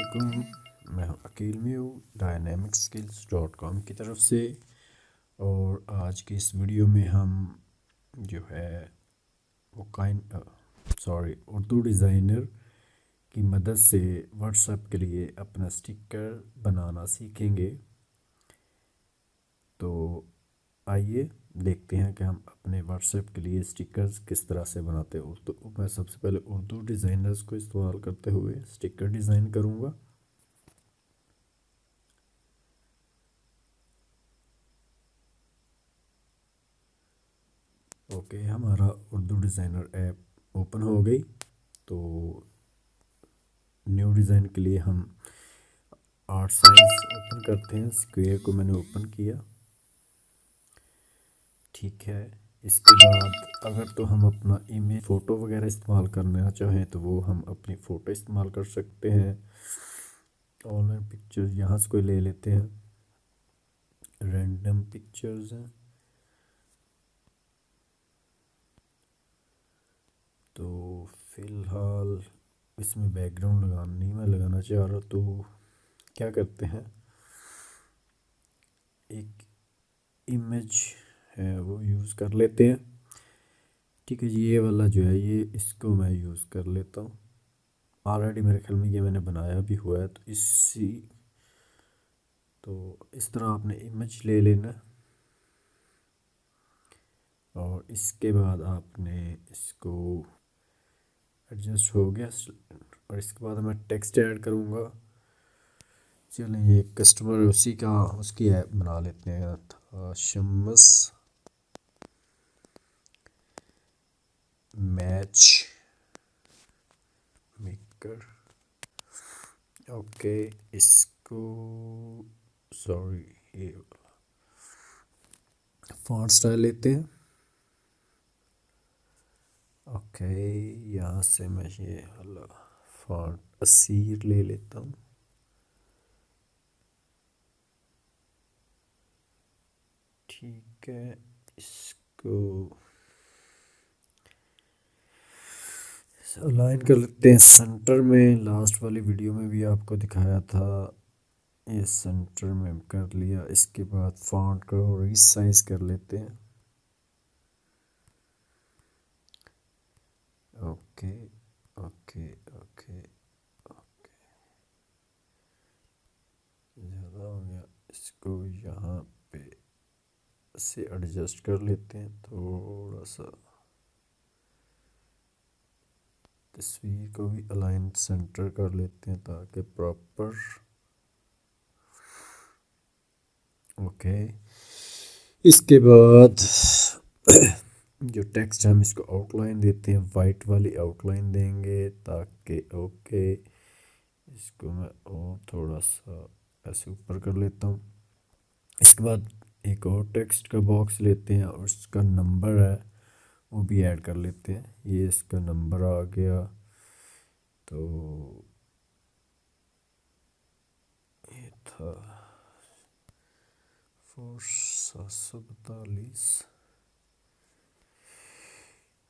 वालेकुम। मैं हूं अकील म्यू dynamicskills.com की तरफ से। और आज की इस वीडियो में हम जो है वो उर्दू डिज़ाइनर की मदद से व्हाट्सएप के लिए अपना स्टिकर बनाना सीखेंगे। तो आइए देखते हैं कि हम अपने व्हाट्सएप के लिए स्टिकर्स किस तरह से बनाते हैं। तो मैं सबसे पहले उर्दू डिज़ाइनर्स को इस्तेमाल करते हुए स्टिकर डिज़ाइन करूँगा। ओके, हमारा उर्दू डिज़ाइनर ऐप ओपन हो गई। तो न्यू डिज़ाइन के लिए हम आर्ट साइज ओपन करते हैं। स्क्वायर को मैंने ओपन किया, ठीक है। इसके बाद अगर तो हम अपना इमेज फ़ोटो वगैरह इस्तेमाल करना चाहें तो वो हम अपनी फ़ोटो इस्तेमाल कर सकते हैं। ऑनलाइन पिक्चर्स यहाँ से कोई ले लेते हैं, रैंडम पिक्चर्स हैं। तो फ़िलहाल इसमें बैकग्राउंड नहीं मैं लगाना चाह रहा, तो क्या करते हैं, एक इमेज है वो यूज़ कर लेते हैं। ठीक है जी, ये वाला जो है ये इसको मैं यूज़ कर लेता हूँ। ऑलरेडी मेरे ख्याल में ये मैंने बनाया भी हुआ है। तो इस तरह आपने इमेज ले लेना और इसके बाद आपने इसको एडजस्ट हो गया। और इसके बाद मैं टेक्स्ट ऐड करूँगा। चलें, ये कस्टमर उसकी ऐप बना लेते हैं था शम्स मैच मेकर। ओके, इसको सॉरी ये फॉन्ट स्टाइल लेते हैं। ओके, यहाँ से मैं ये वाला फॉन्ट असीर ले लेता हूँ। ठीक है, इसको अलाइन कर लेते हैं सेंटर में। लास्ट वाली वीडियो में भी आपको दिखाया था, ये सेंटर में कर लिया। इसके बाद फॉन्ट को रीसाइज कर लेते हैं। ओके ओके ओके ओके, ज़्यादा हो गया। इसको यहाँ पे से एडजस्ट कर लेते हैं थोड़ा सा। तस्वीर को भी अलाइन सेंटर कर लेते हैं ताकि प्रॉपर। ओके, इसके बाद जो टेक्स्ट हम इसको आउटलाइन देते हैं, वाइट वाली आउटलाइन देंगे ताकि ओके। इसको मैं और थोड़ा सा ऐसे ऊपर कर लेता हूँ। इसके बाद एक और टेक्स्ट का बॉक्स लेते हैं और उसका नंबर है वो भी ऐड कर लेते हैं। ये इसका नंबर आ गया। तो ये था 4742।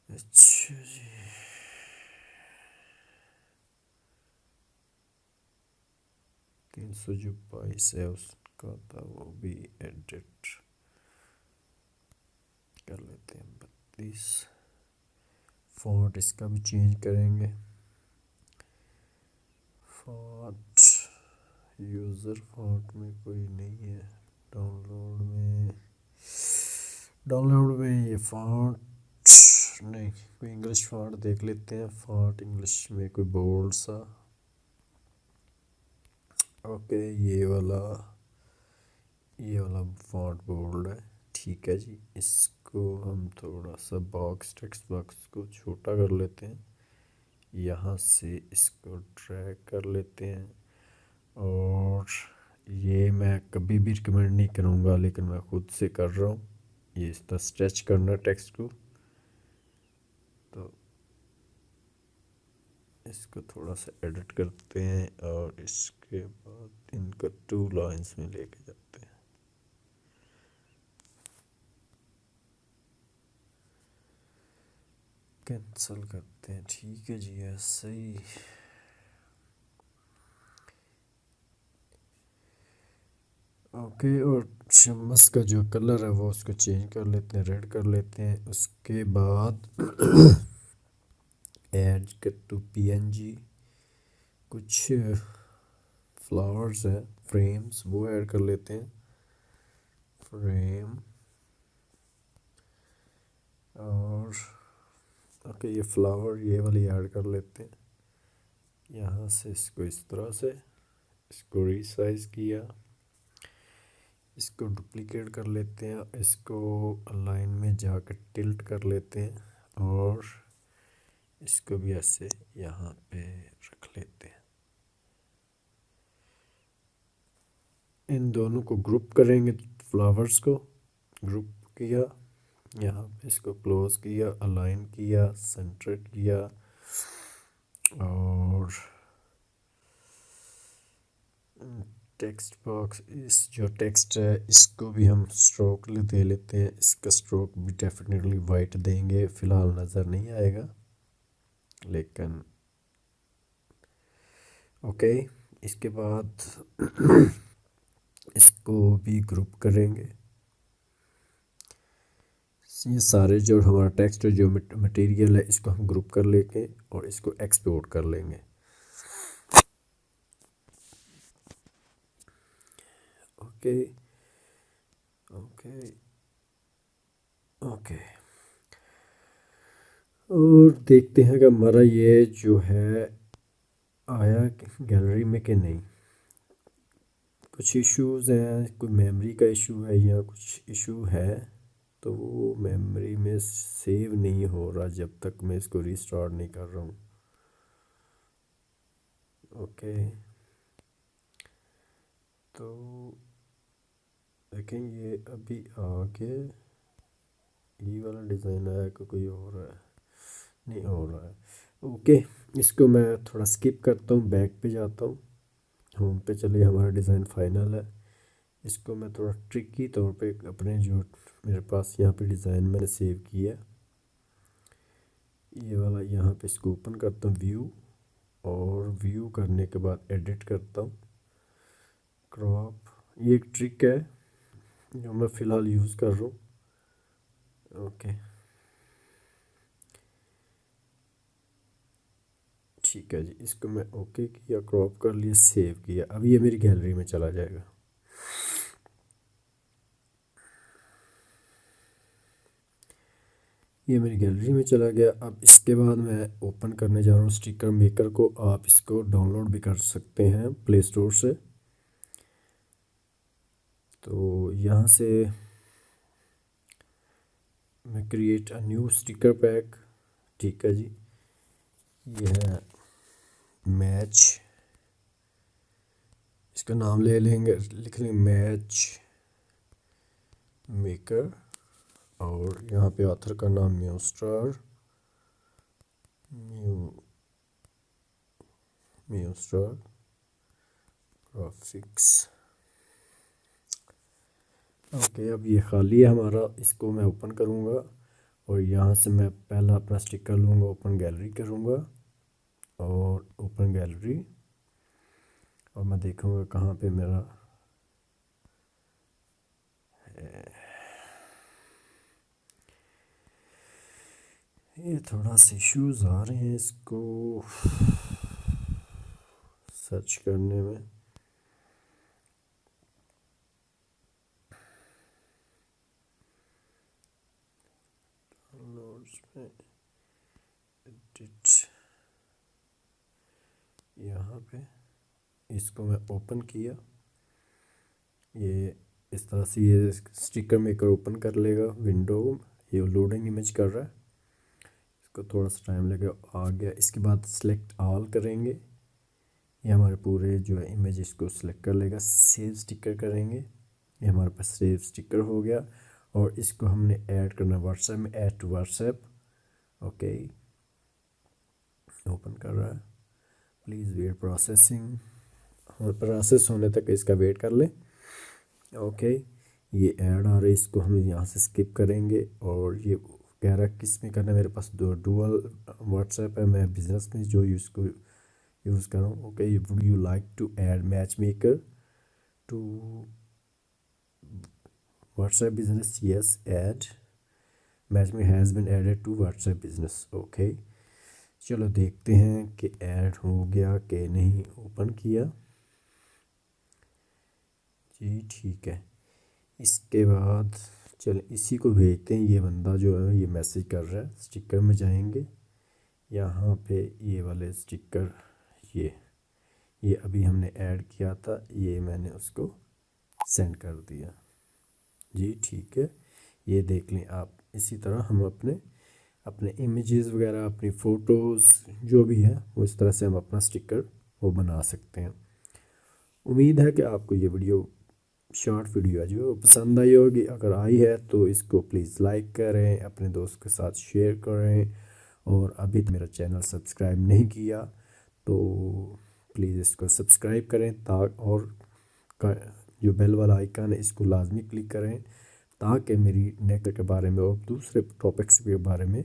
अच्छा जी, 300 जो 22 है उसका था वो भी एडिट कर लेते हैं 32। फॉन्ट इसका भी चेंज करेंगे। फॉन्ट यूज़र फॉन्ट में कोई नहीं है। डाउनलोड में ये फॉन्ट नहीं, कोई इंग्लिश फॉन्ट देख लेते हैं। फॉन्ट इंग्लिश में कोई बोल्ड सा। ओके, ये वाला फॉन्ट बोल्ड है। ठीक है जी, इसको हम थोड़ा सा टेक्स्ट बॉक्स को छोटा कर लेते हैं। यहाँ से इसको ड्रैग कर लेते हैं। और ये मैं कभी भी रिकमेंड नहीं करूँगा, लेकिन मैं खुद से कर रहा हूँ। ये इस तरह स्ट्रेच करना टेक्स्ट को। तो इसको थोड़ा सा एडिट करते हैं और इसके बाद इनको 2 लाइंस में लेके जाते हैं। कैंसिल करते हैं। ठीक है जी, ऐसे ही ओके, और शम्मस का जो कलर है वो उसको चेंज कर लेते हैं, रेड कर लेते हैं। उसके बाद ऐड टू पीएनजी कुछ फ्लावर्स हैं, फ्रेम्स, वो ऐड कर लेते हैं। फ्रेम और ओके, ये फ्लावर ये वाली ऐड कर लेते हैं। यहाँ से इसको इस तरह से इसको रीसाइज किया, इसको डुप्लीकेट कर लेते हैं, इसको लाइन में जाकर टिल्ट कर लेते हैं और इसको भी ऐसे यहाँ पे रख लेते हैं। इन दोनों को ग्रुप करेंगे, फ्लावर्स को ग्रुप किया, यहाँ पे इसको क्लोज किया, अलाइन किया, सेंटर्ड किया और टेक्स्ट बॉक्स, इस जो टेक्स्ट है इसको भी हम स्ट्रोक दे लेते हैं। इसका स्ट्रोक भी डेफिनेटली वाइट देंगे, फ़िलहाल नज़र नहीं आएगा लेकिन ओके। इसके बाद इसको भी ग्रुप करेंगे। ये सारे जो हमारा टेक्स्ट जो मटेरियल है इसको हम ग्रुप कर लेंगे और इसको एक्सपोर्ट कर लेंगे। ओके ओके ओके, और देखते हैं कि हमारा ये जो है आया गैलरी में कि नहीं। कुछ इश्यूज हैं, कोई मेमोरी का इशू है या कुछ इशू है, तो वो मेमोरी में सेव नहीं हो रहा जब तक मैं इसको रीस्टार्ट नहीं कर रहा हूँ। ओके, तो देखें ये अभी आगे ये वाला डिज़ाइन आया कि कोई और है, नहीं हो रहा है। ओके, इसको मैं थोड़ा स्किप करता हूँ, बैक पे जाता हूँ, होम पे चलिए, हमारा डिज़ाइन फाइनल है। इसको मैं थोड़ा ट्रिकी तौर पे अपने जो मेरे पास यहाँ पे डिज़ाइन मैंने सेव किया ये वाला, यहाँ पे इसको ओपन करता हूँ व्यू, और व्यू करने के बाद एडिट करता हूँ, क्रॉप। ये एक ट्रिक है जो मैं फ़िलहाल यूज़ कर रहा हूँ। ओके ठीक है जी, इसको मैं ओके किया, क्रॉप कर लिया, सेव किया। अब ये मेरी गैलरी में चला जाएगा। ये मेरी गैलरी में चला गया। अब इसके बाद मैं ओपन करने जा रहा हूँ स्टिकर मेकर को। आप इसको डाउनलोड भी कर सकते हैं प्ले स्टोर से। तो यहाँ से मैं create a new sticker pack, ठीक है जी। ये है मैच, इसका नाम ले लेंगे, लिख लेंगे मैच मेकर, और यहाँ पे ऑथर का नाम म्यूस्टार, म्यूस्टार ग्राफिक्स। ओके, अब ये खाली है हमारा, इसको मैं ओपन करूँगा और यहाँ से मैं पहला अपना स्टिकर लूँगा, ओपन गैलरी करूँगा और ओपन गैलरी, और मैं देखूँगा कहाँ पे मेरा ये थोड़ा सा इश्यूज आ रहे हैं इसको सर्च करने में। डाउनलोड्स में एडिट, यहाँ पे इसको मैं ओपन किया, ये इस तरह से ये स्टिकर मेकर ओपन कर लेगा विंडो। ये लोडिंग इमेज कर रहा है, इसको थोड़ा सा टाइम लगेगा। आ गया। इसके बाद सेलेक्ट ऑल करेंगे, ये हमारे पूरे जो है इमेज इसको सिलेक्ट कर लेगा। सेव स्टिकर करेंगे, ये हमारे पास सेव स्टिकर हो गया। और इसको हमने ऐड करना व्हाट्सएप में, add to WhatsApp. Okay, open कर रहा है, प्लीज़ वेट प्रोसेसिंग, और प्रोसेस होने तक इसका वेट कर ले। ओके, ये ऐड आ रहा है, इसको हम यहाँ से स्किप करेंगे। और ये कह रहा है किस में करना है, मेरे पास दो डुअल व्हाट्सएप है, मैं बिज़नेस में जो इसको यूज़ कर रहा हूँ। Okay, would you like to add match maker to WhatsApp business, yes, add matchmake has been added to WhatsApp business। Okay, चलो देखते हैं कि ऐड हो गया कि नहीं। ओपन किया जी, ठीक है। इसके बाद चल इसी को भेजते हैं। ये बंदा जो है ये मैसेज कर रहा है। स्टिकर में जाएंगे, यहाँ पे ये वाले स्टिकर, ये अभी हमने ऐड किया था, ये मैंने उसको सेंड कर दिया जी, ठीक है। ये देख लें आप। इसी तरह हम अपने अपने इमेजेस वगैरह, अपनी फ़ोटोज़ जो भी है वो इस तरह से हम अपना स्टिकर वो बना सकते हैं। उम्मीद है कि आपको ये वीडियो, शॉर्ट वीडियो है जो पसंद आई होगी। अगर आई है तो इसको प्लीज़ लाइक करें, अपने दोस्त के साथ शेयर करें, और अभी तो मेरा चैनल सब्सक्राइब नहीं किया तो प्लीज़ इसको सब्सक्राइब करें। और जो बेल वाला आइकन है इसको लाजमी क्लिक करें, ताकि मेरी नेक्स्ट के बारे में और दूसरे टॉपिक्स के बारे में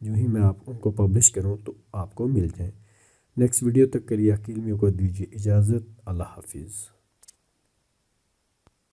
जो ही मैं आप उनको पब्लिश करूं तो आपको मिल जाए। नेक्स्ट वीडियो तक के लिए अकील में को दीजिए इजाज़त। अल्लाह हाफिज़।